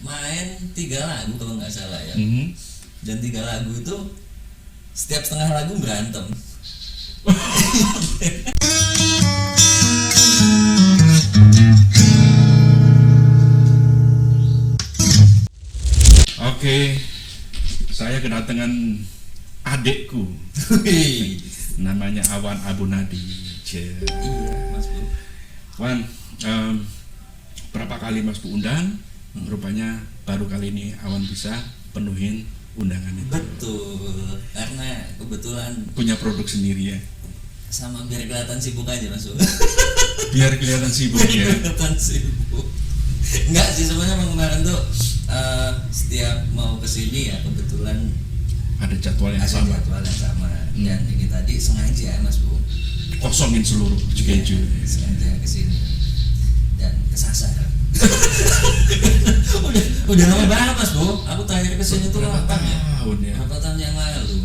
main 3 lagu kalau nggak salah ya. Mhm. Dan 3 lagu itu setiap setengah lagu berantem. Oke, saya kedatangan adikku, namanya Awan Abu Nadi. Iya, Mas Bu. Wan, berapa kali Mas Bu undang? Rupanya baru kali ini Awan bisa penuhin undangan itu. Betul, karena kebetulan Punya produk sendiri ya. sama biar kelihatan sibuk aja Mas Bu. Biar kelihatan sibuk ya. Kelihatan sibuk. Enggak sih, sebenarnya emang kemarin tuh setiap mau kesini ya kebetulan Ada jadwal yang ada sama. jadwal yang sama. Dan ini tadi sengaja Mas Bu, Kosongin seluruh schedule. sengaja kesini dan kesasar. udah lama banget Mas Bu. Aku terakhir kesini tuh Berapa kapan ya? tahun ya? Berapa tahun yang lalu?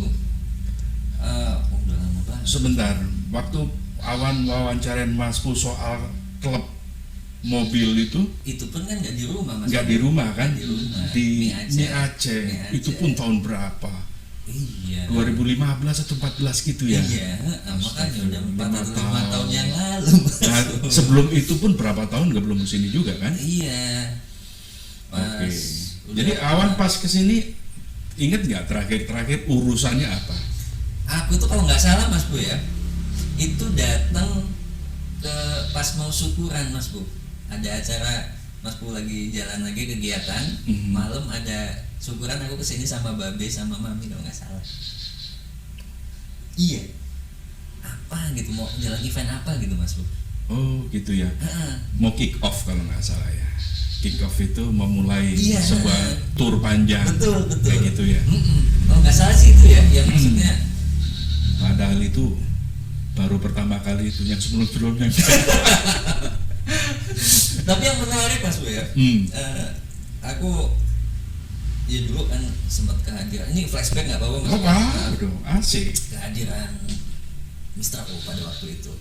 Udah lama banget. Sebentar, waktu Awan wawancarain Masku soal klub mobil itu Itu pun kan nggak di rumah Mas. nggak di rumah kan? Di rumah. Di Mie Aceh. Mie Aceh. Mie Aceh. Itu pun tahun berapa? Iya. 2015 atau 14 gitu ya? Iya, makanya udah 4 atau 5 tahun. tahun yang lalu. Nah, sebelum itu pun berapa tahun nggak belum kesini juga kan? Iya. Pas Oke. udah- Jadi Awan pas kesini inget nggak terakhir urusannya apa? aku tuh kalau nggak salah Mas Bu ya, itu datang ke pas mau syukuran Mas Bu. Ada acara Mas Bu lagi jalan lagi kegiatan, Mhm. malam ada syukuran, aku kesini sama Babe sama Mami kalau nggak salah. Iya. Apa gitu, mau jalan event apa gitu Mas Bu? Oh gitu ya. Heeh. Mau kick off kalau nggak salah ya. Kick off itu memulai Iya. sebuah tour panjang. Betul. Kayak gitu ya. Kalau nggak salah sih itu ya, yang maksudnya Padahal itu baru pertama kali itu, yang sebelum-sebelumnya. tapi yang menarik Mas Bu ya, aku ya dulu kan sempat kehadiran, ini flashback nggak apa-apa Mas Oh, Bu? waduh, asik. Kehadiran Mr. O pada waktu itu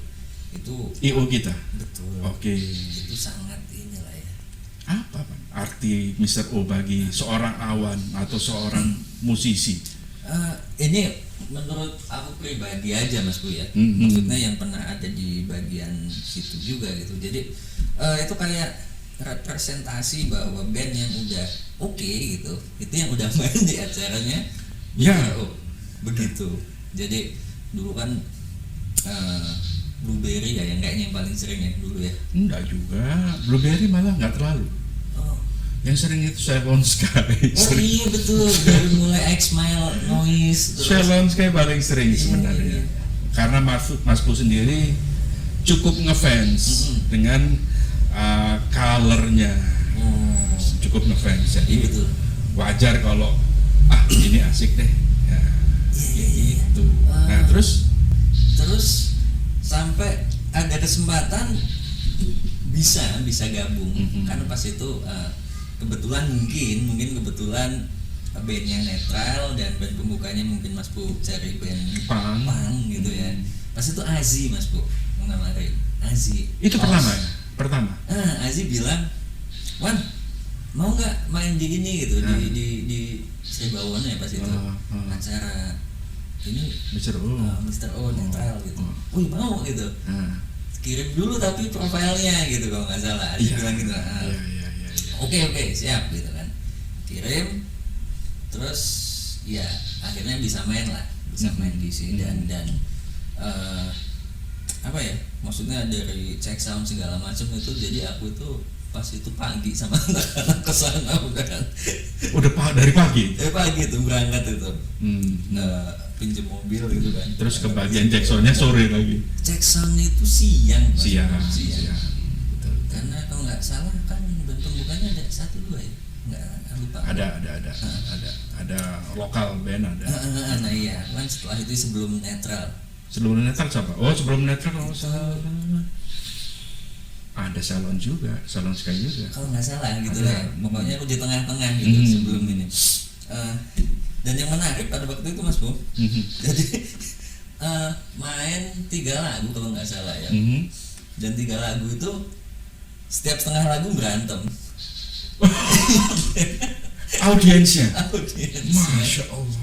IO kita. betul, Oke. itu sangat inilah ya. Apa Pak, arti Mr. O bagi seorang Awan atau seorang musisi? Ini menurut aku pribadi aja Mas Bu ya, Mhm. maksudnya yang pernah ada di bagian situ juga gitu. Jadi itu kayak representasi bahwa band yang udah oke gitu, itu yang udah main di acaranya. Ya. Oh, begitu. Jadi dulu kan Blueberry ya yang kayaknya yang paling sering ya dulu ya. Enggak juga. Blueberry malah nggak terlalu. Oh, Yang sering itu Shalon Sky. iya betul, dari mulai X-Mile, Noise, terus Shalon Sky paling sering Iya, sebenarnya. iya. Karena Masku sendiri cukup ngefans dengan colornya, oh, cukup ngefans. iya Jadi betul. wajar kalau ini asik deh. Ya, Iya. gitu. Nah terus Terus sampai ada kesempatan bisa gabung karena pas itu kebetulan mungkin kebetulan bandnya netral dan band pembukanya mungkin Mas Bu cari band Punk. gitu ya. Pas itu Azi Mas Bu ngawarin Azi. itu pertama ya? Pertama. Azi bilang, "Wan, mau nggak main di ini gitu di Sribawana ya pas itu acara ini Mr. O. Mr. O netral gitu." Oh. Wih mau gitu. Kirim dulu tapi profilnya gitu kalau nggak salah. Azi Iya. bilang gitu. Iya. Oke siap gitu kan. Kirim terus ya akhirnya bisa main di sini dan apa ya, maksudnya dari cek sound segala macam itu, jadi aku itu pas itu pagi sama anak-anak kesana Udah dari pagi. pagi tuh berangkat itu pinjem mobil gitu kan. Terus ke bagian Jacksonnya sore lagi. Cek sound itu siang Mas. Siang. Betul. Karena kalau nggak salah kan band pembukanya ada 1-2 ya, nggak lupa. Ada lokal band ada. Nah iya kan setelah itu sebelum netral. Sebelum netral siapa? Oh sebelum netral kalau salah ada Salon juga, Salon Sky juga. Kalau nggak salah gitu Ada. lah. Pokoknya aku di tengah-tengah gitu sebelum ini. Dan yang menarik pada waktu itu Mas Bu, jadi main 3 lagu kalau nggak salah ya. Dan 3 lagu itu setiap setengah lagu berantem. audiensnya. Audiensnya. Masya Allah.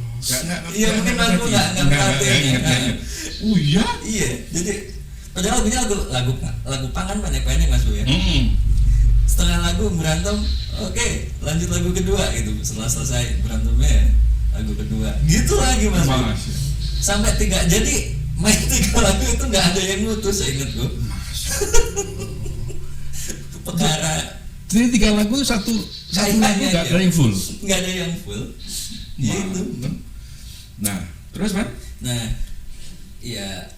Iya, mungkin aku nggak perhatiin. Oh iya? Iya, jadi padahal lagunya lagu punk kan pendek-pendek Mas Bu ya. Setengah lagu berantem, oke, lanjut lagu kedua gitu. Setelah selesai berantemnya, lagu kedua, gitu lagi Mas Bu. Sampai 3, jadi main 3 lagu itu nggak ada yang mutus, saya ingat gue. Perkara. Jadi 3 lagu satu lagu nggak ada yang full. Nggak ada yang full. Gitu. Nah, terus Pak? Nah, ya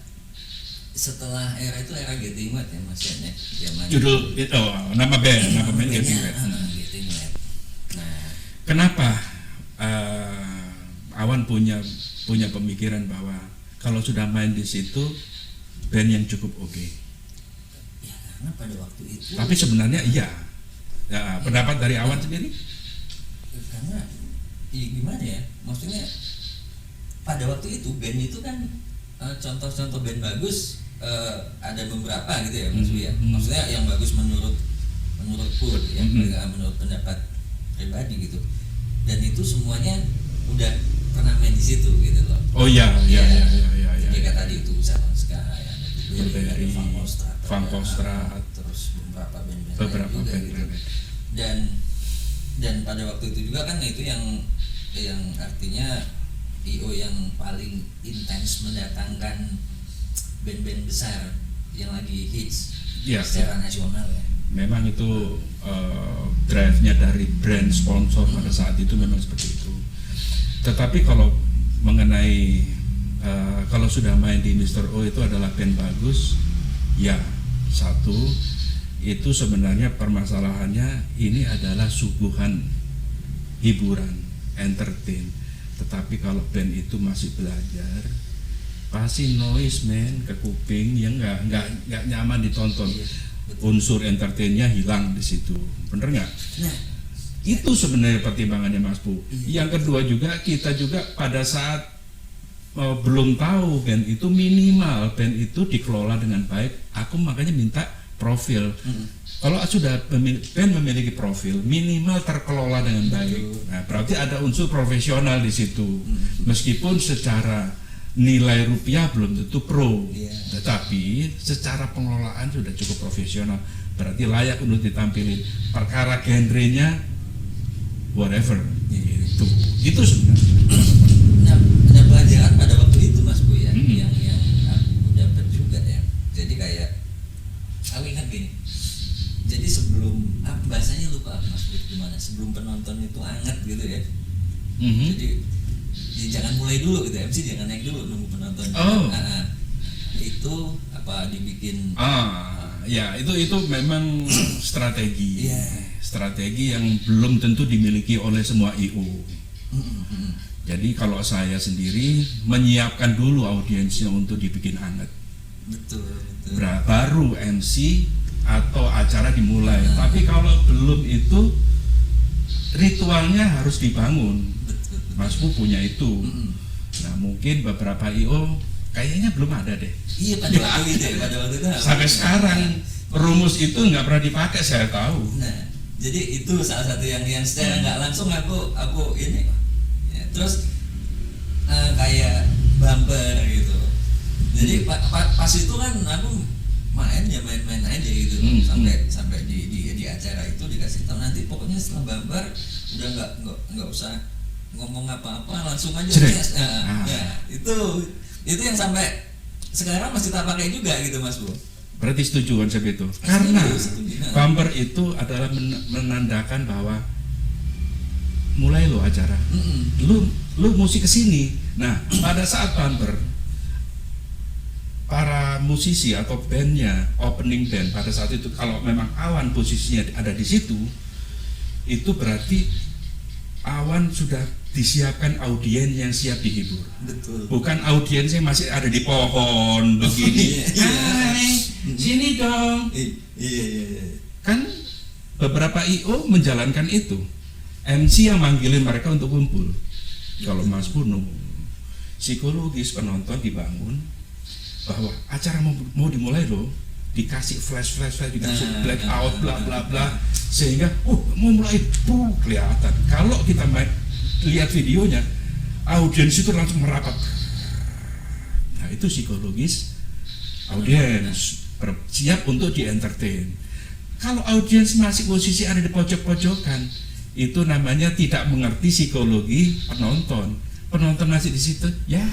setelah era itu era Getting Wet ya Mas ya, zaman Judul itu nama band Getting Wet. Getting Wet. Nah, kenapa Awan punya pemikiran bahwa kalau sudah main di situ band yang cukup oke? Ya karena pada waktu itu. Tapi sebenarnya iya. Ya, pendapat dari Awan sendiri? Karena gimana ya? Maksudnya pada waktu itu band itu kan contoh-contoh band bagus ada beberapa gitu ya Mas ya. Maksudnya yang bagus menurutku ya, menurut pendapat pribadi gitu. Dan itu semuanya udah pernah main di situ gitu loh. Oh iya. Kayak tadi itu Savanska ya, ada Fangkostrat, terus beberapa band-band juga gitu. Dan pada waktu itu juga kan itu yang artinya IO yang paling intens mendatangkan band-band besar yang lagi hits secara nasional ya. Memang itu drive-nya dari brand sponsor pada saat itu memang seperti itu. Tetapi kalau mengenai kalau sudah main di Mr. O itu adalah band bagus, ya satu itu sebenarnya permasalahannya ini adalah suguhan hiburan, entertain. Tetapi kalau band itu masih belajar, pasti noise ke kuping yang nggak nyaman ditonton. Unsur entertainnya hilang di situ, bener nggak? Nah, itu sebenarnya pertimbangannya Mas Bu. Yang kedua juga kita juga pada saat belum tahu band itu, minimal band itu dikelola dengan baik. Aku makanya minta profil. Kalau sudah band memiliki profil, minimal terkelola dengan baik. Nah, berarti ada unsur profesional di situ. Meskipun secara nilai rupiah belum tentu pro, tetapi secara pengelolaan sudah cukup profesional. Berarti layak untuk ditampilin. Perkara genrenya whatever. Itu sebenarnya. Nah, ada pelajaran pada waktu itu Mas Bu ya, yang aku dapat juga ya. Jadi kayak aku ingat gini. Jadi sebelum bahasanya lupa Mas Bu gimana? Sebelum penonton itu hangat gitu ya. Jadi jangan mulai dulu gitu, MC jangan naik dulu nunggu penonton. Itu apa dibikin? Ya itu memang strategi. Strategi yang belum tentu dimiliki oleh semua IO. Jadi kalau saya sendiri menyiapkan dulu audiensnya untuk dibikin hangat. Betul. Baru MC atau acara dimulai. Tapi kalau belum itu ritualnya harus dibangun. Mas Bu punya itu. Nah mungkin beberapa IO kayaknya belum ada deh. Iya pada waktu itu. Sampai sekarang rumus itu nggak pernah dipakai, saya tahu. Nah jadi itu salah satu yang secara nggak langsung aku ini. Ya, terus kayak bumper gitu. Jadi pas itu kan aku main aja gitu. Sampai di acara itu dikasih tahu nanti pokoknya setelah bumper udah nggak usah ngomong apa-apa, langsung aja itu yang sampai sekarang masih tak pakai juga gitu Mas Bu. Berarti setuju konsep itu? Karena bumper itu adalah menandakan bahwa mulai lo acara, lu mesti kesini. Nah pada saat bumper, para musisi atau bandnya opening band pada saat itu kalau memang Awan posisinya ada di situ, itu berarti Awan sudah disiapkan audiens yang siap dihibur. Betul. Bukan audiens yang masih ada di pohon begini. Hai, sini dong. Iya. Kan beberapa IO menjalankan itu. MC yang manggilin mereka untuk kumpul. Kalau Mas Puno, psikologis penonton dibangun bahwa acara mau dimulai loh. dikasih flash, dikasih blackout, bla bla bla, sehingga mau mulai kelihatan. Kalau kita lihat videonya, audiens itu langsung merapat. Nah itu psikologis audiens siap untuk di entertain. Kalau audiens masih posisi ada di pojok-pojokan, itu namanya tidak mengerti psikologi penonton. Penonton masih di situ, ya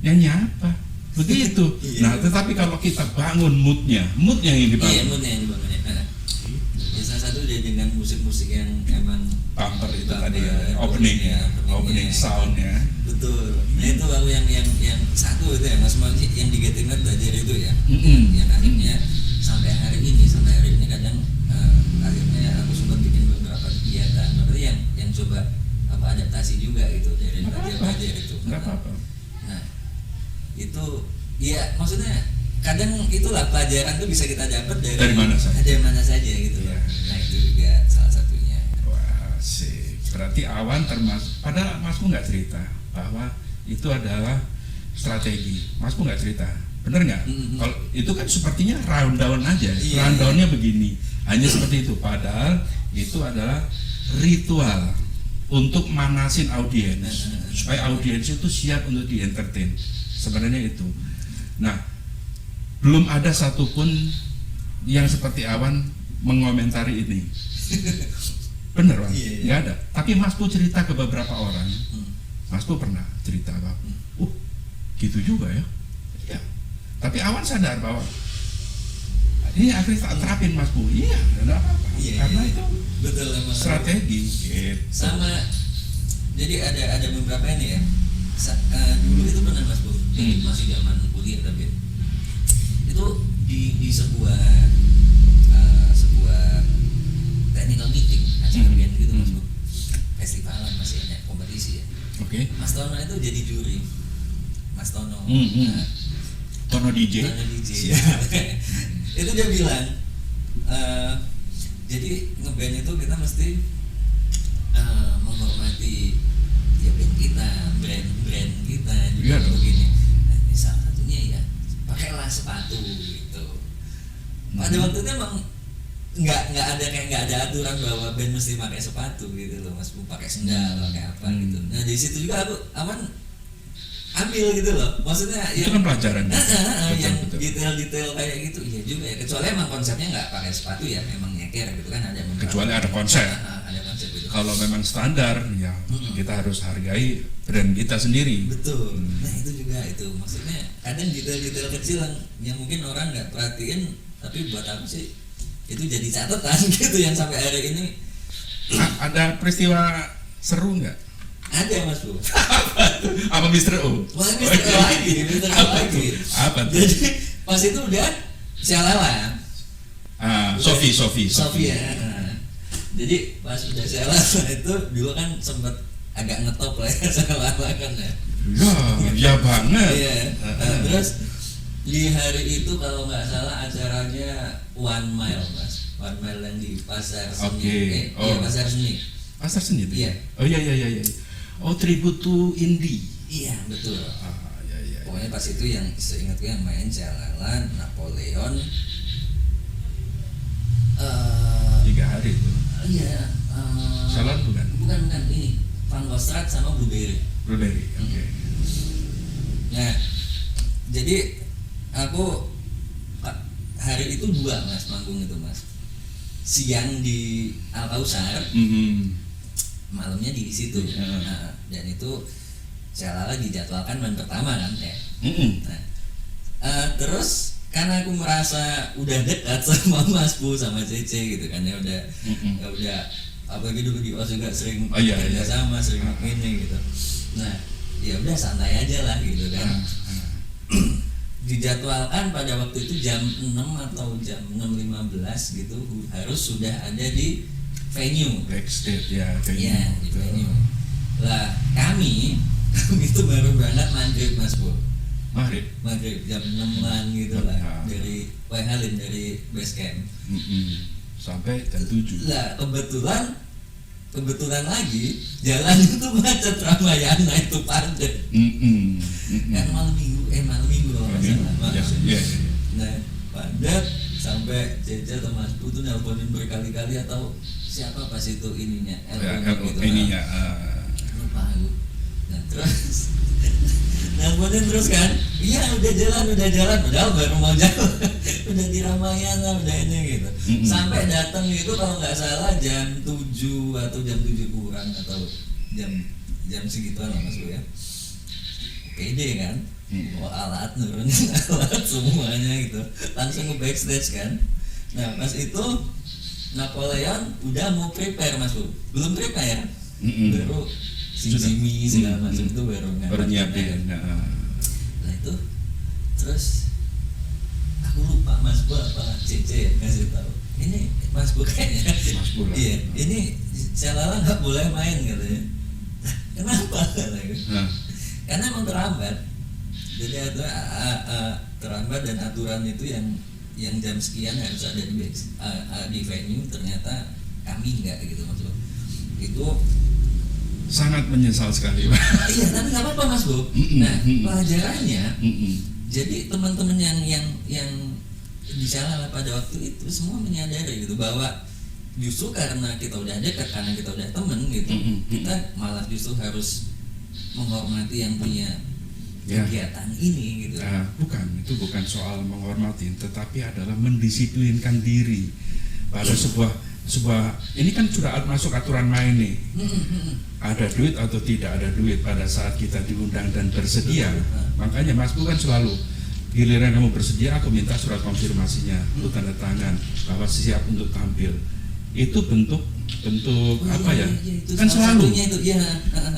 nyanyi apa? Begitu. Nah, tetapi kalau kita bangun moodnya yang dibangun. Iya, moodnya yang dibangun. Ya, salah satu dia dengan musik-musik yang emang bumper itu tadi ya, opening soundnya. Betul. Nah itu lalu yang satu itu ya Mas Mauji yang di Getting Mad belajar itu ya. Yang akhirnya sampai hari ini kadang akhirnya aku sempat bikin beberapa kegiatan. Berarti yang coba adaptasi juga gitu dari belajar itu. Nggak apa-apa. Nah itu ya maksudnya kadang itulah pelajaran tuh bisa kita dapat dari mana saja gitu. Ya. Nah itu juga salah satunya. Wah sih, berarti Awan termasuk. Padahal Masku nggak cerita bahwa itu adalah strategi. Masku nggak cerita, bener nggak? Kalau itu kan sepertinya rundown aja, rundownnya begini, hanya seperti itu. Padahal itu adalah ritual untuk manasin audiens supaya audiens itu siap untuk di entertain. Sebenarnya itu. Nah, belum ada satupun yang seperti Awan mengomentari ini. Bener Bang? Nggak ada. Tapi Masku cerita ke beberapa orang. Masku pernah cerita bahwa, gitu juga ya. Iya. Tapi Awan sadar bahwa ini akhirnya tak terapin Masku. Iya, nggak apa-apa. Karena itu betul emang strategi. Gitu. Sama. Jadi ada beberapa ini ya. Dulu itu pernah Mas Bu, masih zaman kuliah tapi itu di sebuah technical meeting acara band gitu Mas Bu, festivalan masih ada kompetisi ya. Oke. Mas Tono itu jadi juri. Mas Tono. Tono DJ. Itu dia bilang, jadi ngeband itu kita mesti menghormati ya band kita, brand kita juga begini. Nah, salah satunya ya pakailah sepatu gitu. Pada waktu itu emang nggak ada aturan bahwa band mesti pakai sepatu gitu loh Mas, pakai sendal pakai apa gitu. Nah di situ juga aku ambil gitu loh, maksudnya itu kan pelajaran yang detail kayak gitu. Iya juga ya, kecuali emang konsepnya nggak pakai sepatu ya memang nyeker gitu kan, ada kecuali ada konsep. Ada konsep gitu. Kalau memang standar ya kita harus hargai brand kita sendiri. Betul. Nah itu juga itu maksudnya kadang detail-detail kecil yang mungkin orang nggak perhatiin, tapi buat aku sih itu jadi catatan gitu yang sampai hari ini. Ada peristiwa seru nggak? Ada Mas Bu. Apa Mr. O? Wah Mr. O lagi. Apa tuh? Jadi pas itu udah Sialala. Sofi ya. Jadi pas udah Sialala itu dulu kan sempat agak ngetop lah ya Sialala kan ya. Ya banget. Iya. Terus di hari itu kalau nggak salah acaranya One Mile Mas. One Mile yang di Pasar Seni. Iya Pasar Seni. Pasar Seni itu? Iya. Oh iya. Oh, tribute to indie. Iya betul. Iya. Pokoknya pas itu yang seingatku yang main Sialala, Napoleon. 3 hari itu. Iya. Salon bukan? Bukan ini. Van Gogh sama Blueberry. Oke. Nah, jadi aku hari itu 2 Mas manggung itu Mas. Siang di Al Kausar. Malamnya di situ. Nah, dan itu Sialala dijadwalkan main pertama kan ya. Nah, terus karena aku merasa udah dekat sama Mas Bu sama Cece gitu kan ya udah apalagi dulu di OS juga sering kerja sama sering ini gitu. Nah, ya udah santai aja lah gitu kan. Dijadwalkan pada waktu itu jam 6 atau jam 6.15 gitu harus sudah ada di venue backstage ya venue. Iya, di venue. Lah kami itu baru berangkat maghrib Mas Bu. Maghrib jam 6-an gitu lah dari Halim dari base camp. Sampai jam 7. Lah kebetulan lagi jalan itu macet Ramayana itu padat. Kan malam minggu loh masalah. Iya. Nah padat sampai Ceca atau Mas Bu tuh nelponin berkali-kali atau siapa pas itu ininya ininya lupa aku. Nah terus nelponin terus kan, iya udah jalan padahal baru mau jalan udah di Ramayana udah ini gitu. Sampai datang itu kalau nggak salah jam 7 atau jam 7 kurang atau jam segituan lah Mas Bu ya. Pede kan, bawa alat nurunin alat semuanya gitu, langsung ke backstage kan. Nah pas itu Napoleon udah mau prepare Mas Bu, belum prepare, baru si Jimmy segala macam itu baru nyiapin. Nah itu terus aku lupa Mas Bu apa CC ya kasih tahu, ini Mas Bu kayaknya, iya ini Celala nggak boleh main katanya. Kenapa katanya? Karena emang terlambat, jadi terlambat dan aturan itu yang jam sekian harus ada di venue, ternyata kami enggak gitu maksudnya. Itu sangat menyesal sekali Pak. Iya tapi nggak apa-apa Mas Bu. Nah pelajarannya, jadi teman-teman yang di Celala pada waktu itu semua menyadari gitu bahwa justru karena kita udah dekat, karena kita udah temen gitu, kita malah justru harus menghormati yang punya kegiatan ini gitu. Itu bukan soal menghormati, tetapi adalah mendisiplinkan diri pada sebuah ini kan sudah masuk aturan main nih. Ada duit atau tidak ada duit pada saat kita diundang dan bersedia. Makanya Mas Bu kan selalu giliran kamu bersedia, aku minta surat konfirmasinya, lu tanda tangan bahwa siap untuk tampil. Itu bentuk apa ya? Kan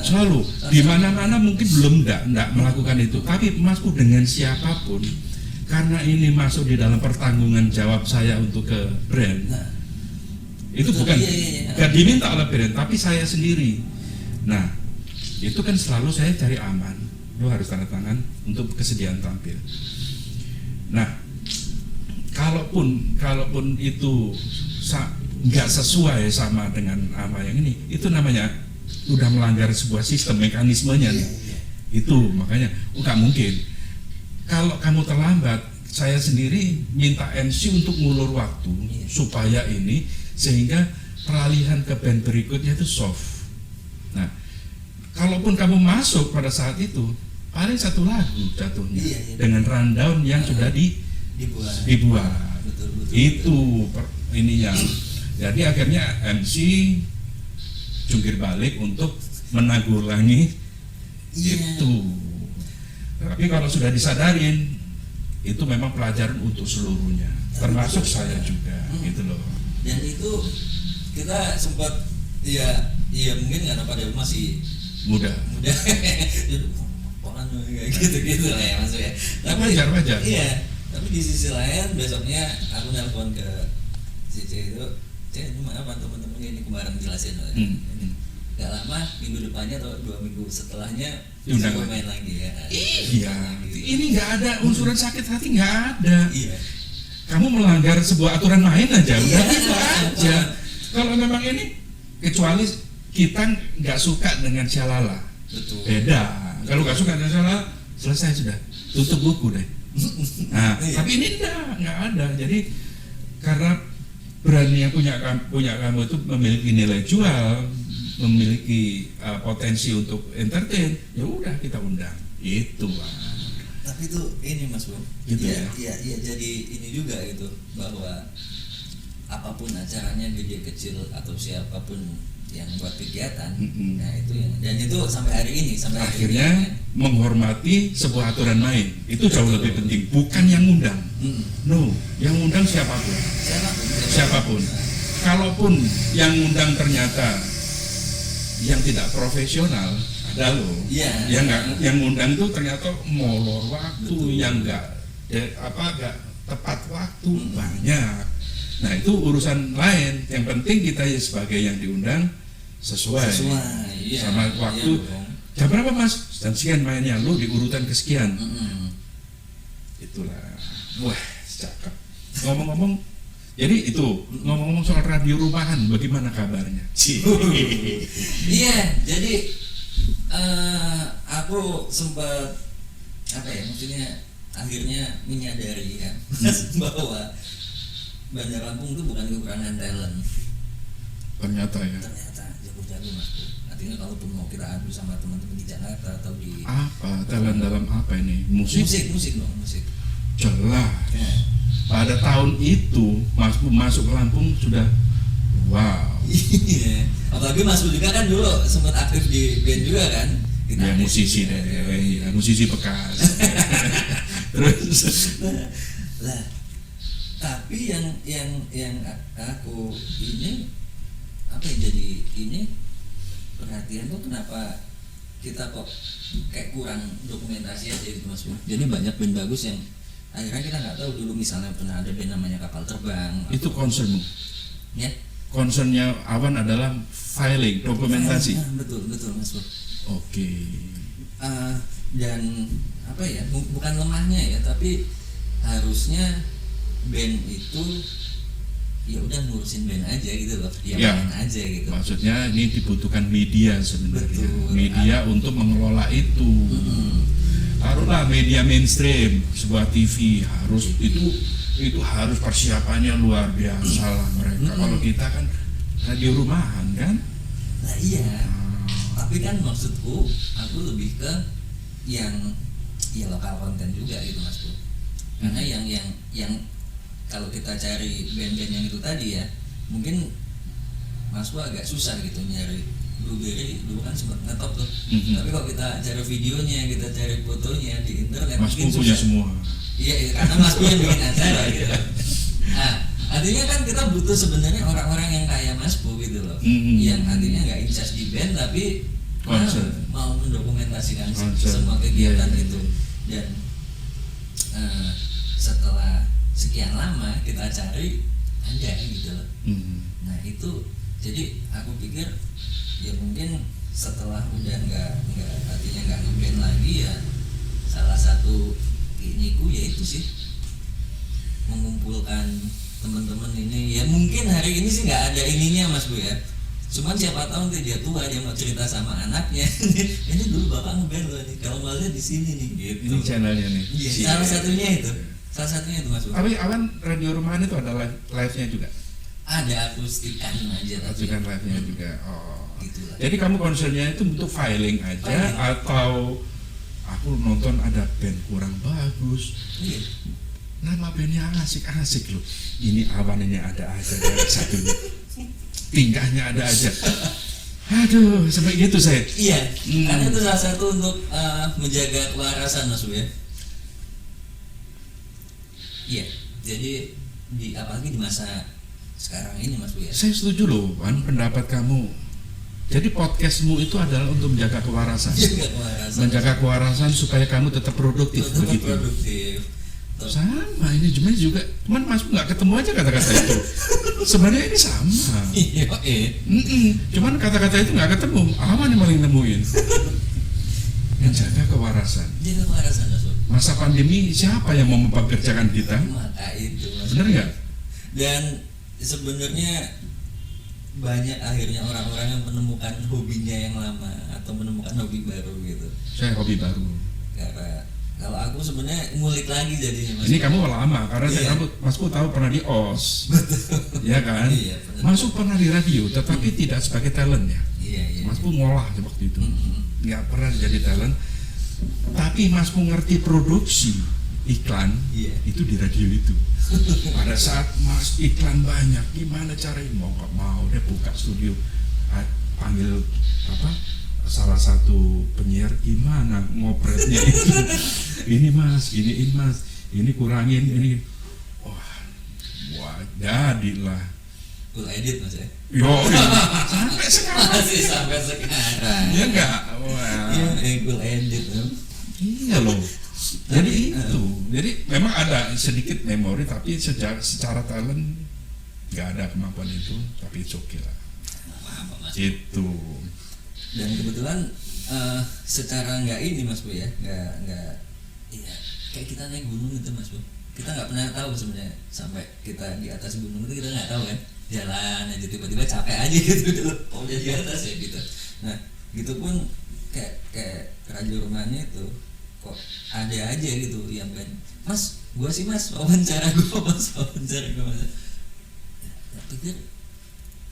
selalu di mana-mana mungkin belum enggak melakukan itu, tapi Mas Bu dengan siapapun, karena ini masuk di dalam pertanggungan jawab saya untuk ke brand. Itu bukan gak diminta oleh brand, tapi saya sendiri. Nah, itu kan selalu saya cari aman. Lu harus tanda tangan untuk kesediaan tampil. Nah, kalaupun itu nggak sesuai sama dengan apa yang ini, itu namanya udah melanggar sebuah sistem mekanismenya nih. Itu makanya nggak mungkin. Kalau kamu terlambat, saya sendiri minta MC untuk ngulur waktu supaya ini, sehingga peralihan ke band berikutnya itu soft. Nah, kalaupun kamu masuk pada saat itu, paling satu lagu jatuhnya dengan rundown yang sudah dibuat. Betul. Ini yang jadi akhirnya MC jungkir balik untuk menanggulangi itu. Tapi kalau sudah disadarin, itu memang pelajaran untuk seluruhnya, termasuk saya juga, gitu loh. Dan itu kita sempat ya mungkin karena pada masih muda, orang gitu lah ya maksudnya. Tapi wajar. Iya. Tapi di sisi lain besoknya aku nelpon ke CC itu. Maaf teman-teman ini kemarin jelasin gak lama minggu depannya atau 2 minggu setelahnya bisa main lagi ya. Iya, ini nggak ada unsuran sakit hati, nggak ada. Iya. Kamu melanggar sebuah aturan main aja, udah itu aja. Kalau memang ini, kecuali kita nggak suka dengan Celala, beda. Kalau nggak suka dengan Celala, selesai sudah, tutup buku deh. Nah, tapi ini nggak ada. Jadi karena brand yang punya kamu itu memiliki nilai jual, memiliki potensi untuk entertain, ya udah kita undang. Itu lah. Tapi itu ini Mas Bu. Gitu Iya, jadi ini juga gitu bahwa apapun acaranya gede kecil atau siapapun yang buat kegiatan, nah itu dan itu sampai hari ini akhirnya menghormati sebuah aturan main itu jauh lebih penting, bukan yang ngundang. No, yang ngundang siapapun. Kalaupun yang ngundang ternyata yang tidak profesional, ada loh. Yang ngundang itu ternyata molor waktu, yang nggak tepat waktu, banyak. Nah itu urusan lain. Yang penting kita sebagai yang diundang sesuai sama waktu. Jam berapa Mas? Jam sekian mainnya, lu di urutan kesekian. Itulah. Wah, cakep. Ngomong-ngomong, jadi itu ngomong-ngomong soal radio rumahan, bagaimana kabarnya? Iya, jadi aku sempat maksudnya akhirnya menyadari ya bahwa Bandar Lampung itu bukan kekurangan talent. Ternyata ya. Ternyata jago-jago Mas Bro. Artinya kalaupun mau kita adu sama teman-teman di Jakarta atau di Apa talent dalam apa ini? Musik? musik dong, musik. Jelas. Ya. Pada tahun itu Mas Bu masuk ke Lampung sudah wow. Iya. Apalagi Mas Bro juga kan dulu sempat aktif di band juga kan. Ya musisi deh, ya, musisi bekas. Terus Lah, tapi yang aku ini apa ya, jadi ini perhatian tuh kenapa kita kok kayak kurang dokumentasi aja gitu Mas Bro. Jadi banyak band bagus yang akhirnya kita nggak tahu dulu, misalnya pernah ada band namanya Kapal Terbang. itu concernmu. Ya. Concernnya Awan adalah filing, dokumentasi. Betul Mas Bro. Oke. Dan apa ya, bukan lemahnya ya, tapi harusnya band itu ya udah ngurusin band aja gitu loh, ya main aja gitu. Maksudnya ini dibutuhkan media sebenarnya. Betul. Media untuk mengelola itu. Taruhlah media mainstream, sebuah TV harus itu harus persiapannya luar biasa lah mereka. Kalau kita kan radio rumahan kan. Nah iya. Tapi kan maksudku aku lebih ke yang ya lokal konten juga gitu Mas Bro. Karena yang kalau kita cari band-band yang itu tadi ya, mungkin Mas Bro agak susah gitu nyari. Blueberry dulu kan sempat ngetop tuh. Tapi kalau kita cari videonya, kita cari fotonya di internet, Mas Bu punya semua. Iya, karena Mas Bu yang bikin acara gitu. Nah, artinya kan kita butuh sebenarnya orang-orang yang kayak Mas Bu gitu loh, yang artinya nggak incas di band tapi mau mendokumentasikan semua kegiatan itu. Dan setelah sekian lama kita cari ada gitu loh. Nah itu jadi aku pikir ya mungkin setelah udah nggak artinya nggak ngeband lagi ya, salah satu iniku ya itu sih mengumpulkan teman-teman ini. Ya mungkin hari ini sih nggak ada ininya Mas Bu ya, cuman siapa tahu nanti dia tua, dia mau cerita sama anaknya ini dulu bapak ngeband loh nih, kalau mau lihat di sini nih gitu. Ini channelnya nih. Iya, salah satunya itu Mas Bu. Tapi Awan radio rumahan itu ada live-nya juga. Ada akustikan aja tapi. Akustikan live-nya juga. Oh. Gitulah. Jadi kamu concernnya itu untuk filing aja atau aku nonton ada band kurang bagus. Iya. Nama bandnya asik-asik loh. Ini Awan ini ada aja dari satunya. Tingkahnya ada aja. Aduh, sampai gitu saya. Iya. Karena itu salah satu untuk menjaga kewarasan Mas Bu ya. Iya. Jadi apalagi di masa sekarang ini Mas Bu ya. Saya setuju loh, Wan, pendapat kamu. Jadi podcastmu itu adalah untuk menjaga kewarasan. Menjaga kewarasan supaya kamu tetap produktif begitu. Produktif. Sama ini juga, cuman Mas nggak ketemu aja kata-kata itu. Sebenarnya ini sama. Iya. Cuman kata-kata itu nggak ketemu. Aman yang paling nemuin. Menjaga kewarasan. Jaga kewarasan Mas Bu. Masa pandemi siapa yang mau mempekerjakan kita? Maka itu Mas. Bener nggak? Dan sebenarnya banyak akhirnya orang-orang yang menemukan hobinya yang lama atau menemukan hobi baru gitu. Saya hobi baru. Karena kalau aku sebenarnya ngulik lagi jadinya Mas. Ini kamu lama karena Iya. Masku tahu pernah di OS. Iya kan? Iya, benar. Masuk pernah di radio tetapi tidak sebagai talent ya. Iya. Masku ngolah waktu itu. Nggak pernah jadi talent. Tapi Masku ngerti produksi iklan. Iya. Itu di radio itu. Pada saat Mas iklan banyak, gimana caranya? Mau nggak mau dia buka studio, panggil salah satu penyiar, gimana ngopretnya itu. Ini Mas, iniin Mas, ini kurangin ini. Wah, jadilah. Cool edit Mas ya. Yo, sampai sekarang. Masih sampai sekarang. Ya enggak. Wah. Iya, cool edit. Iya loh. Jadi itu, jadi memang ada sedikit memori tapi secara talent nggak ada kemampuan itu, tapi it's okay lah. Apa Mas? Itu. Dan kebetulan secara nggak ini Mas Bu ya, nggak, iya kayak kita naik gunung gitu Mas Bu. Kita nggak pernah tahu sebenarnya sampai kita di atas gunung itu kita nggak tahu kan, jalan aja tiba-tiba capek aja gitu dulu, oh udah di atas ya gitu. Nah, gitu pun kayak radio rumahnya itu kok ada aja gitu yang kan, mas gua sih mas wawancara gua mas. Ya, pikir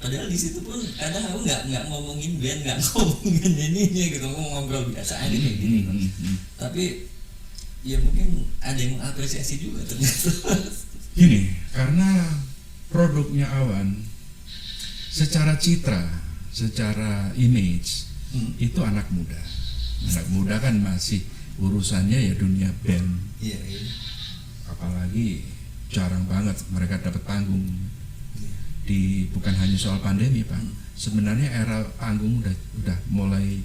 padahal di situ pun kadang aku nggak ngomongin band, nggak ngomongin ininya gitu, aku ngobrol biasa aja kayak gini. Tapi ya mungkin ada yang mengapresiasi juga ternyata. Gini, karena produknya Awan secara citra, secara image itu anak muda. Anak muda kan masih urusannya ya dunia band. Iya. Apalagi jarang banget mereka dapat panggung. Bukan hanya soal pandemi, Pak. Sebenarnya era panggung udah mulai.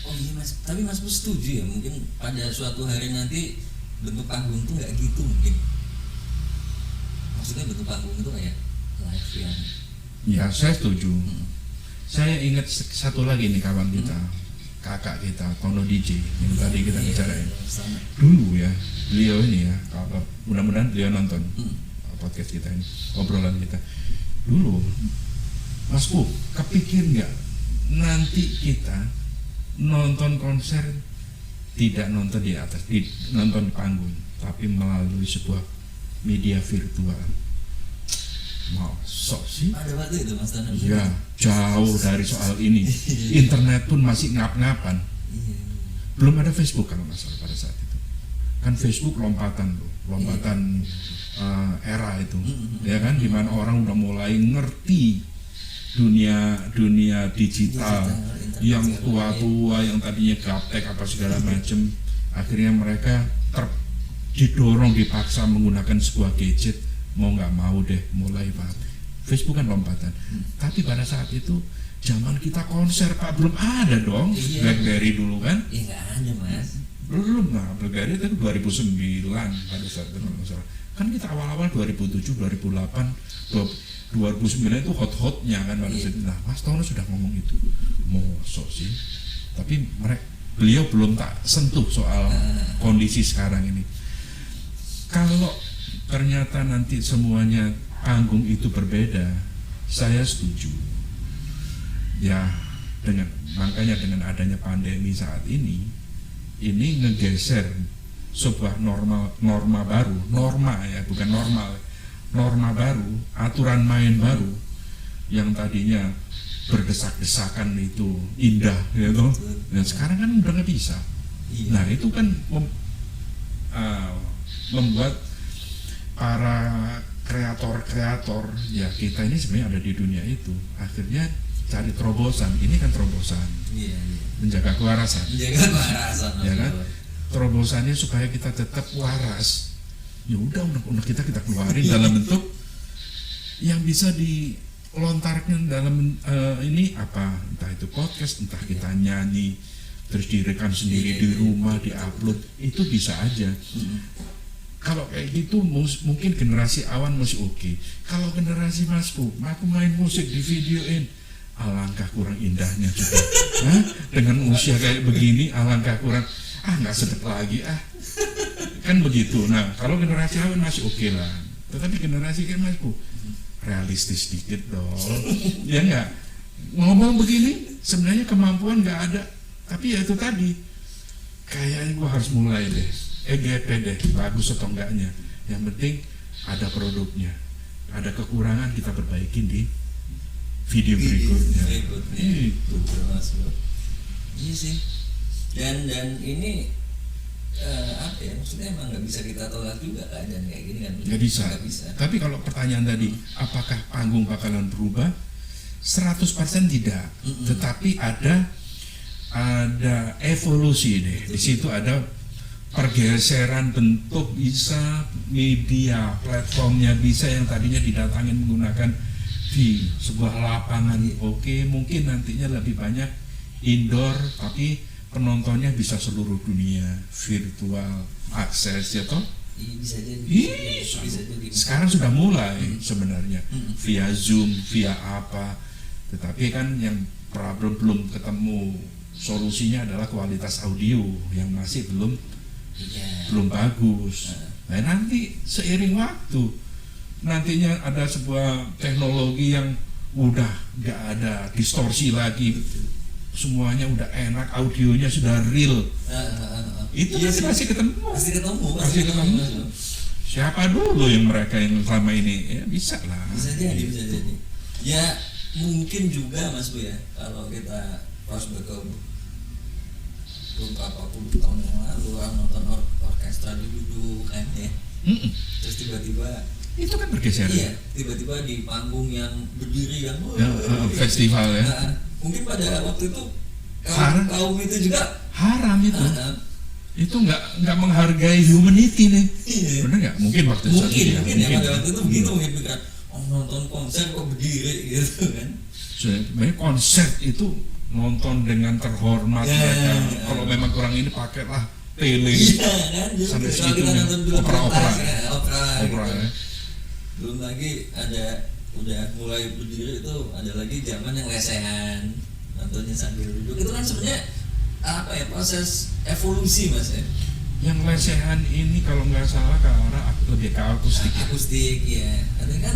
Oh iya mas, tapi mas Pus setuju ya mungkin pada suatu hari nanti bentuk panggung tuh nggak gitu mungkin. Maksudnya bentuk panggung itu kayak live yang. Ya saya setuju. Saya ingat satu lagi nih kawan kita, kakak kita Tono DJ yang tadi kita bicarain. Dulu ya, beliau ini ya, mudah-mudahan beliau nonton podcast kita ini, obrolan kita. Dulu, Mas Bu, kepikir nggak nanti kita nonton konser tidak nonton di atas, nonton di panggung, tapi melalui sebuah media virtual. Masuk sih? Ada waktu itu Mas Tanam? Ya, jauh dari soal ini. Internet pun masih ngap-ngapan. Belum ada Facebook kalau nggak salah pada saat itu. Kan Facebook lompatan era itu, ya kan, dimana orang udah mulai ngerti dunia digital yang tua-tua yang tadinya gaptek apa segala macem, akhirnya mereka didorong dipaksa menggunakan sebuah gadget, mau nggak mau deh mulai Pak. Facebook kan lompatan, tapi pada saat itu zaman kita konser Pak belum ada dong. BlackBerry dulu kan? Iya nggak ada mas. Belum lah, BlackBerry itu 2009 pada saat itu masalah. Kan kita awal-awal 2007, 2008, 2009 itu hot-hotnya kan pada saat itu. Nah, Mas Tono sudah ngomong itu. Mosok sih. Tapi beliau belum tak sentuh soal kondisi sekarang ini. Kalau ternyata nanti semuanya panggung itu berbeda, saya setuju. Ya, makanya dengan adanya pandemi saat ini ngegeser sebuah norma baru, norma baru, aturan main baru yang tadinya berdesak-desakan itu indah, gitu. Dan sekarang kan udah nggak bisa. Nah itu kan membuat para kreator ya kita ini sebenarnya ada di dunia itu, akhirnya cari terobosan. Ini kan terobosan, menjaga kewarasan, ya kan? Terobosannya supaya kita tetap waras. Ya udah unek-unek kita keluarin dalam bentuk yang bisa dilontarkan dalam ini apa, entah itu podcast, entah kita nyanyi terus direkam sendiri di rumah, diupload, itu bisa aja. Kalau kayak gitu mungkin generasi Awan masih oke. Kalau generasi Mas Bu, aku main musik di videoin, alangkah kurang indahnya juga. Dengan usia kayak begini, alangkah kurang. Nggak sedap lagi kan begitu. Nah kalau generasi Awan masih oke lah, tetapi generasi kan Mas Bu realistis dikit dong. Ya nggak, ngomong begini sebenarnya kemampuan nggak ada, tapi ya itu tadi kayaknya gua harus mulai deh, EGP deh, bagus atau enggaknya, yang penting ada produknya, ada kekurangan kita perbaikin di video berikutnya. Betul Mas Bro. Iya sih. Dan ini apa ya, maksudnya emang nggak bisa kita tolak juga keadaan kayak gini kan. Nggak bisa. Tapi kalau pertanyaan tadi, apakah panggung bakalan berubah? 100% tidak. Tetapi ada evolusi deh. Di situ ada pergeseran bentuk, bisa media platformnya bisa yang tadinya didatangin menggunakan di sebuah lapangan. Oke, mungkin nantinya lebih banyak indoor, tapi penontonnya bisa seluruh dunia, virtual, akses ya toh? Bisa jadi. Sekarang sudah mulai sebenarnya via Zoom, via apa. Tetapi kan yang problem belum ketemu solusinya adalah kualitas audio yang masih belum bagus. Nah nanti seiring waktu nantinya ada sebuah teknologi yang udah nggak ada distorsi lagi. Semuanya udah enak, audionya sudah real. Itu Iya nanti sih. pasti ketemu. Pasti ketemu. Pasti ketemu. Mas Bro. Siapa dulu yang mereka yang selama ini ya bisa lah. Bisa jadi. Ya mungkin juga Mas Bu ya, kalau kita flashback ke beberapa puluh tahun yang lalu orang nonton orkestra dulu kan ya, Mm-mm. terus tiba-tiba Itu kan bergeser. iya tiba-tiba di panggung yang berdiri yang Ya, festival ya. Nah, mungkin pada waktu itu Haram. kaum itu juga Haram itu. ah, Itu nggak menghargai humanity nih. iya. Benar nggak? Mungkin waktu itu mungkin ya pada waktu itu begitu mungkin pikiran, oh nonton konser kok berdiri gitu kan. Sebenarnya konser itu nonton dengan terhormat Ya, mereka. ya. Kalau memang kurang ini pakailah tele. Iya kan, jadi Sampai kalau segitunya. kita nonton film Opera-opera. pentas, ya, opera Opera gitu. ya. Belum lagi ada udah mulai berdiri itu ada lagi zaman yang lesehan nontonnya sambil duduk, itu kan sebenarnya apa ya, proses evolusi Mas ya. Yang lesehan ini kalau nggak salah ke arah lebih ke akustik. Akustik ya, tapi kan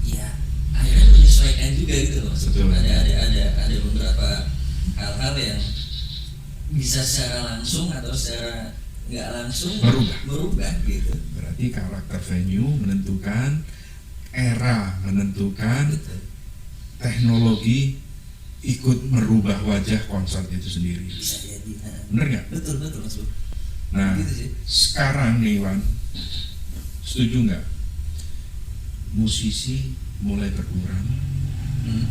ya akhirnya menyesuaikan juga gitu loh. Betul. Ada beberapa hal-hal yang bisa secara langsung atau secara nggak langsung merubah gitu. Berarti karakter venue menentukan, era menentukan, Betul. teknologi ikut merubah wajah konser itu sendiri. Bisa jadi. Bener nggak? Betul Mas Bu. Nah, Gitu sih. sekarang nih Wan, setuju nggak? Musisi mulai berkurang, Hmm.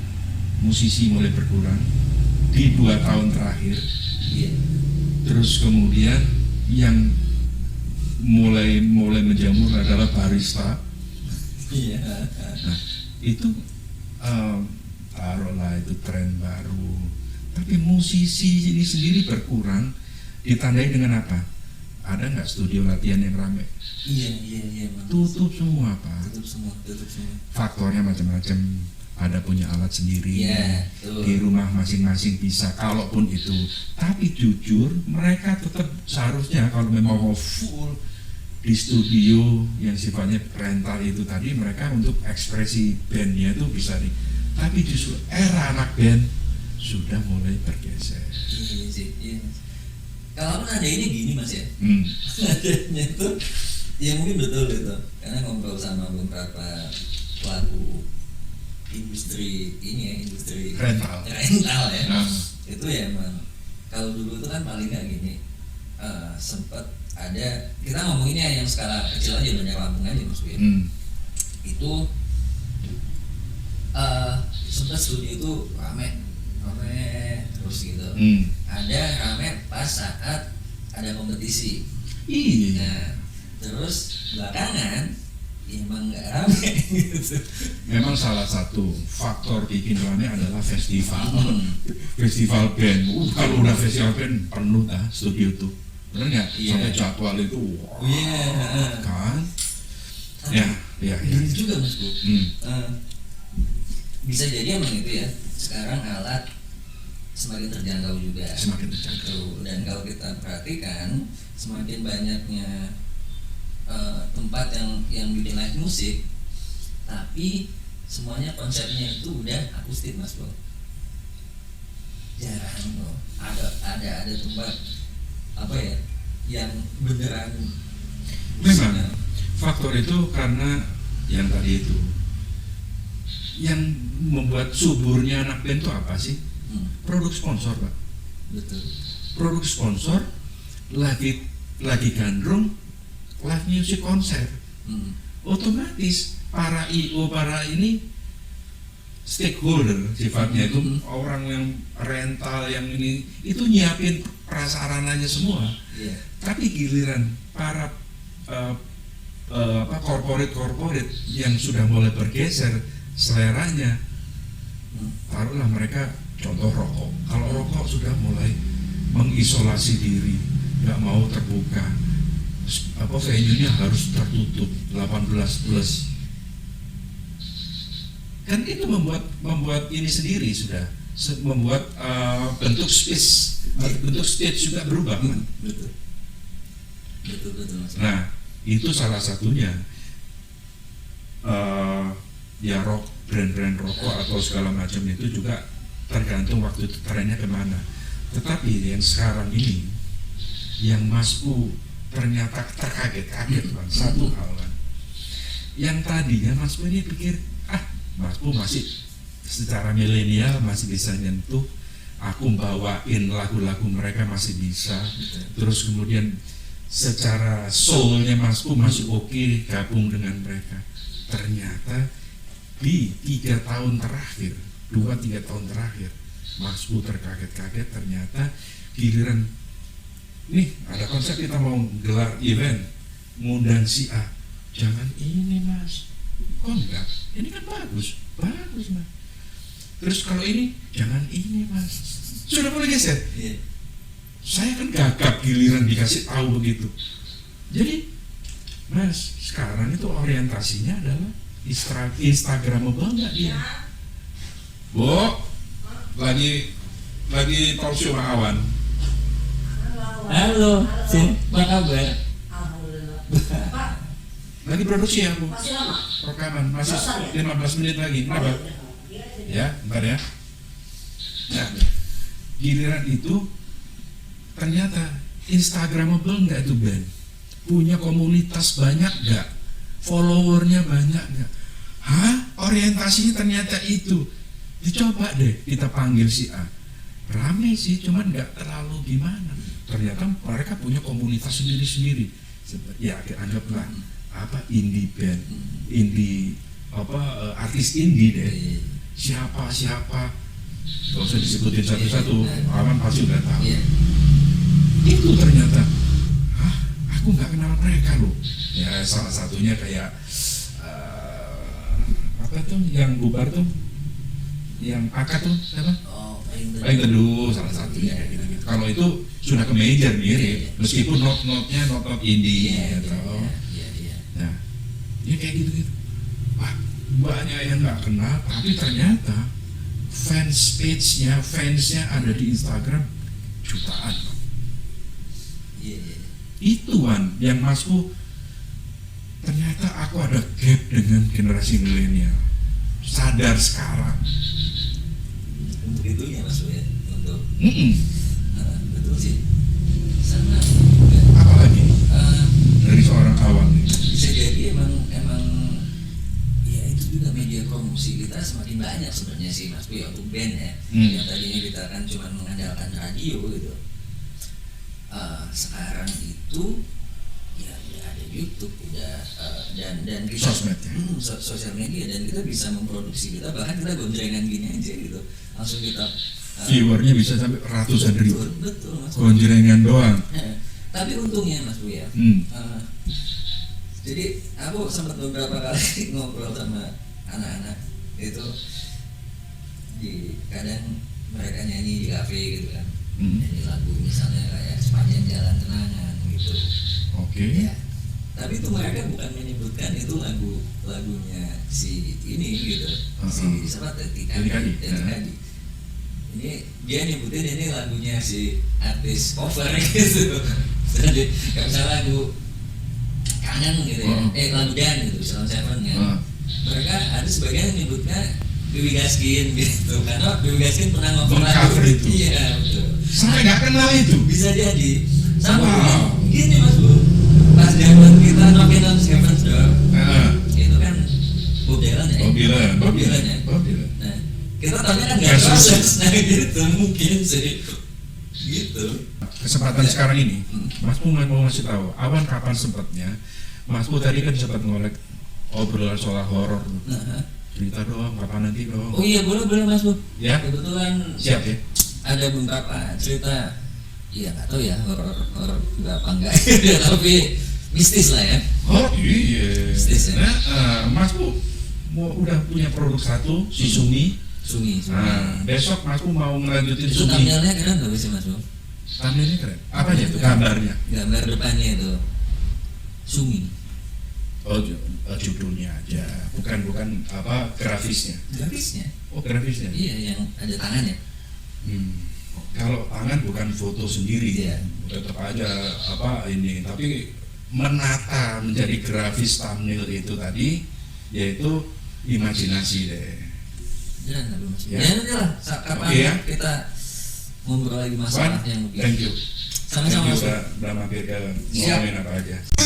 musisi mulai berkurang di 2 tahun terakhir. Iya. Terus kemudian yang mulai menjamur adalah barista. Iya. Nah, itu taruhlah itu tren baru. Tapi musisi ini sendiri berkurang, ditandai dengan apa? Ada nggak studio latihan yang ramai? Iya. Mas. Tutup semua Pak. Tutup semua. Faktornya macam-macam. Ada punya alat sendiri, Iya, betul. di rumah masing-masing bisa, kalaupun itu. Tapi jujur, mereka tetap seharusnya kalau memang mau full di studio yang sifatnya rental itu tadi, mereka untuk ekspresi bandnya itu bisa nih. Tapi justru era anak band sudah mulai bergeser. Iya sih. Iya. Kalau ada ini gini Mas ya. Hmm. Adanya itu ya mungkin betul itu, karena ngobrol sama beberapa pelaku industri ini ya, industri Rental. ya. Nah. Itu ya emang kalau dulu itu kan paling nggak gini, sempat ada, kita ngomonginnya yang skala kecil aja, banyak Lampung aja Mas Win. Itu sempat studio itu rame terus gitu. Ada rame pas saat ada kompetisi. Iya. Nah, terus belakangan ya emang nggak rame gitu. Memang salah satu faktor bikin rame adalah festival. Hmm. Festival band. Kalau udah festival band penuh dah studio tuh. Bener nggak? Iya. Sampai jadwal itu. Wow, Iya. kan? Tapi Ya. gini juga Mas Bu. Hmm. Bisa jadi emang itu ya. Sekarang alat semakin terjangkau juga. Semakin terjangkau. Tuh, dan kalau kita perhatikan semakin banyaknya tempat yang bikin live musik, tapi semuanya konsepnya itu udah akustik Mas Bro. Jarang loh ada tempat apa ya yang beneran Memang faktor itu karena yang tadi itu, yang membuat suburnya anak band itu apa sih? Produk sponsor Pak. betul. Produk sponsor lagi gandrung live music konser. Otomatis para IO, para ini stakeholder sifatnya itu orang yang rental yang ini itu nyiapin prasarananya semua. Iya. Tapi giliran para corporate yang sudah mulai bergeser seleranya, taruhlah mereka contoh rokok. Kalau rokok sudah mulai mengisolasi diri, nggak mau terbuka, venue-nya harus tertutup 18 plus. Kan itu membuat ini sendiri sudah membuat bentuk stage juga berubah kan? Betul Mas. Nah, itu salah satunya. Ya brand rokok atau segala macam itu juga tergantung waktu itu trennya kemana. Tetapi yang sekarang ini yang Mas Pu ternyata terkaget-kaget Bang, satu hal Bang. Yang tadinya Mas Pu ini pikir, Mas Pu masih secara milenial masih bisa nyentuh, aku bawain lagu-lagu mereka masih bisa, terus kemudian secara soulnya Mas Pu masih oke gabung dengan mereka. Ternyata di 3 tahun terakhir, 2-3 tahun terakhir, Mas Pu terkaget-kaget, ternyata giliran nih ada konsep kita mau gelar event, ngundang si A, jangan ini Mas, kok enggak, ini kan bagus Mas. Terus kalau ini, jangan ini Mas, sudah mulai geser. Saya kan gagap giliran dikasih tahu begitu. Jadi Mas, sekarang itu orientasinya adalah Instagramable nggak dia? Bu, lagi talk show sama Awan. Halo, apa kabar? Alhamdulillah. Pak, Lagi produksi ya Bu? masih lama? Rekaman masih Bosan ya? 15 menit lagi. Kenapa? Ya, bentar ya. Nah, giliran itu ternyata Instagramable nggak itu band? Punya komunitas banyak nggak? Followernya banyak nggak? Orientasinya ternyata itu. Dicoba deh kita panggil si A. Rame sih, cuman nggak terlalu gimana. Ternyata mereka punya komunitas sendiri-sendiri. Ya, anggaplah indie band, artis indie deh. Siapa gak usah disebutin satu-satu, Aman pasti udah tahu. Itu ternyata aku nggak kenal mereka loh. Ya salah satunya kayak apa tuh yang bubar tuh, yang akad tuh siapa? Paling Teduh salah satunya kayak gitu. Kalau itu sudah ke major mirip, meskipun not-notnya not indie gitu. Nah, ya kayak gitu. Wah, banyak yang nggak kenal, tapi ternyata fansnya ada di Instagram jutaan. Itu Wan yang masuk. Ternyata aku ada gap dengan generasi milenial. Sadar sekarang. Untuk itu ya Mas ya, untuk betul sih. Sama Apalagi dari seorang awam nih. bisa jadi emang ya itu juga media promosi kita semakin banyak sebenarnya sih Mas ya, untuk band ya. Yang tadinya kita kan cuma mengandalkan radio gitu. Sekarang itu ya udah ada YouTube, udah dan kita Sosmed ya? Sosial media, dan kita bisa memproduksi, kita bahkan kita goncengan gini aja gitu, langsung kita Viewernya bisa sampai ratusan ribu. betul Mas. Gonjrengan doang. Tapi untungnya Mas Bu ya, jadi aku sempat beberapa kali ngobrol sama anak-anak itu, kadang mereka nyanyi di kafe gitu kan, nyanyi lagu misalnya kayak Sepanjang Jalan Kenangan gitu. Oke. Ya, tapi itu mereka bukan menyebutkan itu lagunya si ini gitu, si siapa Teti Kadi. Ini dia nyebutin ini lagunya si artis cover gitu. Jadi kayak misalnya lagu Kangen gitu ya, lagu Dan gitu, Salon Seven kan. Mereka ada sebagian yang nyebutnya Dewi Gaskin gitu, karena Dewi Gaskin pernah ngobrol lagu itu. Iya betul. Sampai nggak kenal itu. Bisa jadi. Sama gini Mas Bu, pas zaman kita Knockin' on Heaven's Door, itu kan Bob Dylan ya. Bob Dylan ya. Nah, kita tanya kan nggak proses, nah gitu mungkin sih, gitu. Kesempatan sekarang ini, Mas Pu mau ngasih tahu, Awan kapan sempatnya? Mas Pu tadi kan sempat ngolek obrolan soal horor. Cerita dong, kapan nanti dong? Oh iya boleh Mas Bu. Ya. Kebetulan Siap ya. ada beberapa cerita, iya nggak tahu ya horor berapa enggak, tapi mistis lah ya. Oh iya. Mistis ya. Nah, Mas Pu udah punya produk satu, si Sumi. Sumi. Nah, besok Mas Pu mau ngelanjutin Itu Sumi. thumbnailnya keren nggak sih Mas Bu? Thumbnailnya keren. Apanya itu gambarnya? Gambar depannya itu Sumi. Oh, judulnya aja, bukan apa grafisnya. Grafisnya. Oh, grafisnya. Iya, yang ada tangannya. Kalau tangan bukan foto sendiri, Iya. tetap aja apa ini, tapi menata menjadi grafis thumbnail itu tadi, yaitu imajinasi deh. Jangan tapi Mas. Ya. Ya nanti lah, kapan Oke, ya. kita ngobrol lagi masalah Wan, yang lebih thank you. Sama-sama, Thank you, Mas. udah mampir ke Siap. ngomongin apa aja.